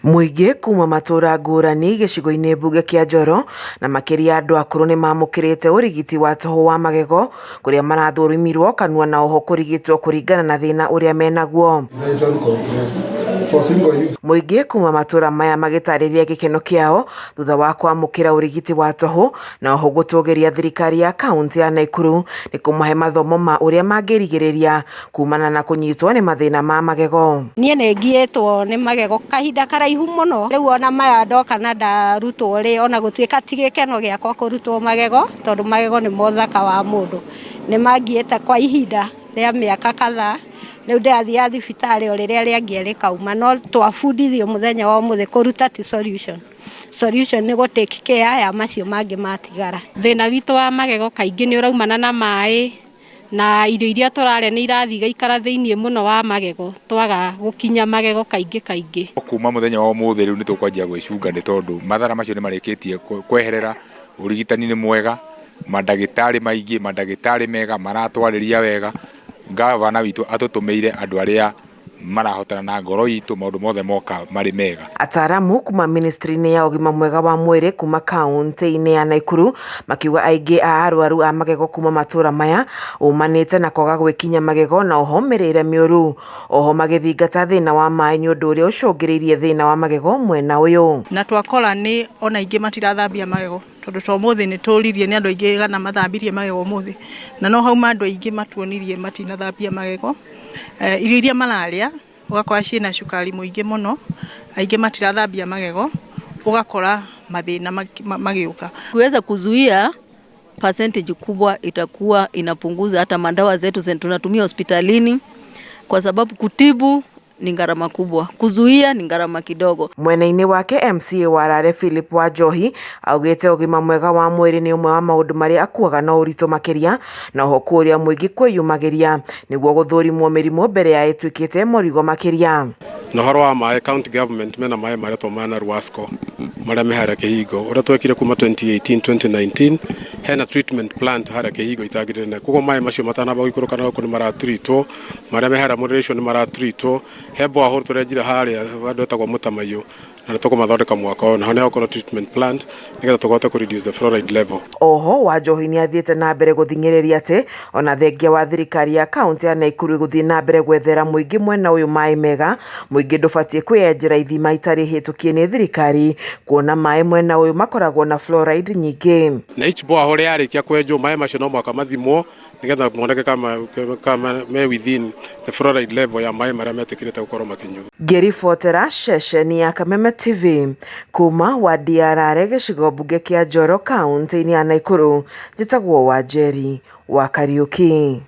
Muingĩ kuma matura ngũrani gĩcigo-inĩ mbunge kĩa Njoro na makĩria andũ akũrũ nĩ mamũkĩrĩte ũrigiti wa tũhũ wa magego kũrĩa marathũrimirwo kanua na oho kũrigitwo kũringana na thĩna ũrĩa menaguo. Muingĩ kuma matura maya magĩtarĩria gĩkeno kĩao thutha wa kwamũkĩra ũrigiti wa tũhũ na oho gũtũgĩria thirikari ya kaunti ya Naikuru nĩ kũmahe mathomo ma ũrĩa mangĩrigĩrĩria kumana na kũnyitwo nĩ mathĩna ma magego. Niĩ nĩ ngiĩtwo nĩ magego kahinda karaihu mũno, rĩu ona maya ndoka na ndarutwo rĩ, ona gũtuĩka ti gĩkeno gĩakwa kũrutwo magego tondũ magego nĩ mũthaka wa mũndũ. Nĩ mangiĩte kwa ihinda rĩa mĩaka kadhaa, rĩu ndĩrathiaga thibitarĩ o rĩrĩa rĩangĩa rĩkauma, no twabundithio mũthenya wa ũmũthĩ kũruta ti solution. Solution nĩ gũ take care ya macio mangĩ matigara. Thĩna witũ wa magego kaingĩ nĩ ũraumana na maĩ na irio iria tũrarĩa nĩ irathiĩ igaikara thĩiniĩ mũno wa magego, twaga gũkinya magego kaingĩ. Kuma mũthenya wa ũmũthĩ rĩu nĩ tũkwanjia gwĩcunga nĩ tondũ mathara macio nĩ marĩkĩtie kweherera, ũrigitani nĩ mwega, mandagĩtarĩ maingĩ, mandagĩtarĩ mega maratwarĩria wega. Gavana witũ atũtũmĩire andũ arĩa marahotana na ngoro itũ, maũndũ mothe moka marĩ mega. Ataramu kuma ministry-inĩ ya ũgima mwega wa mwĩrĩ kuma kaunti-inĩ ya Naikuru makiuga aingĩ a arwaru a magego kuma matura maya umanĩte na kwaga gwĩkinya magego na oho mĩrĩre mĩũru. Oho magĩthingata thĩna wa maĩ nĩ ũndũ ũrĩa ũcũngĩrĩirie thĩna wa magego mwena ũyũ. Na twakora nĩ ona ingĩ matirathambia magego tondũ to mũthĩ nĩ tũririe nĩ andũ aingĩ gana mathambirie magego mũthĩ, na no hauma andũ aingĩ matuonirie matinathambia magego. Irio iria mararĩa ũgakora ciĩna cukari mũingĩ mũno, aingĩ matirathambia magego, ũgakora mathĩna magĩũka. Kuweza kuzuia percentage kubwa itakuwa inapunguza hata madawa zetu tunatumia hospitalini, kwa sababu kutibu ni gharama kubwa, kuzuia ni gharama kidogo. Mwena-inĩ wake MCA wa Rare Philip Wanjohi augĩte ũgima mwega wa mwĩrĩ nĩ ũmwe wa maũndũ marĩa akuaga na ũritũ makĩria na oho kũria mũingĩ kwĩyumagĩria nĩguo gũthũrimwo mĩrimũ mbere ya ĩtuĩkĩte mũrigo makĩria. Na ũhoro wa maĩ, county government mena maĩ maretwo mana Ruasco marĩa me harĩa Kĩhingo ũrĩa twekire kuma 2018-2019, hena treatment plant harĩa Kĩhingo itagĩrĩre, koguo maĩ macio matanamba gũikũrũka na gũkũ nĩ maratreatwo, marĩa me harĩa moderation nĩ maratreatwo, he borehole tũrenjire harĩa handũ hetagwo Mũtamaiyũ na nĩ tũkũmathondeka mwaka ũyũ, na nĩ hakorwo treatment plant nĩgetha tũhote kũ reduce the fluoride level. Oho Wanjohi nĩ athiĩte na mbere gũthing'ĩrĩria atĩ ona thengia wa thirikari ya kaunti ya Naikuru gũthiĩ na mbere gwethera mũingĩ mwena ũyũ maĩ mega, mũingĩ ndũbatiĩ kwĩyenjera ithima itarĩ hĩtũkie nĩ thirikari kuona maĩ mwena ũyũ makoragwo na fluoride nyingĩ. Na each borehole yarĩkia kwenjwo maĩ macio no mwaka mathimwo nĩgetha moneke kama me within the fluoride level ya maĩ marĩa metĩkĩrĩte gũkorwo makĩnyua. Ngĩribotera ceceni ya Kameme TV kuma wadi ya Rare gĩcigo mbunge kĩa Njoro kaunti-inĩ ya Naikuru, njĩtagwo Wanjeri wa Kariuki.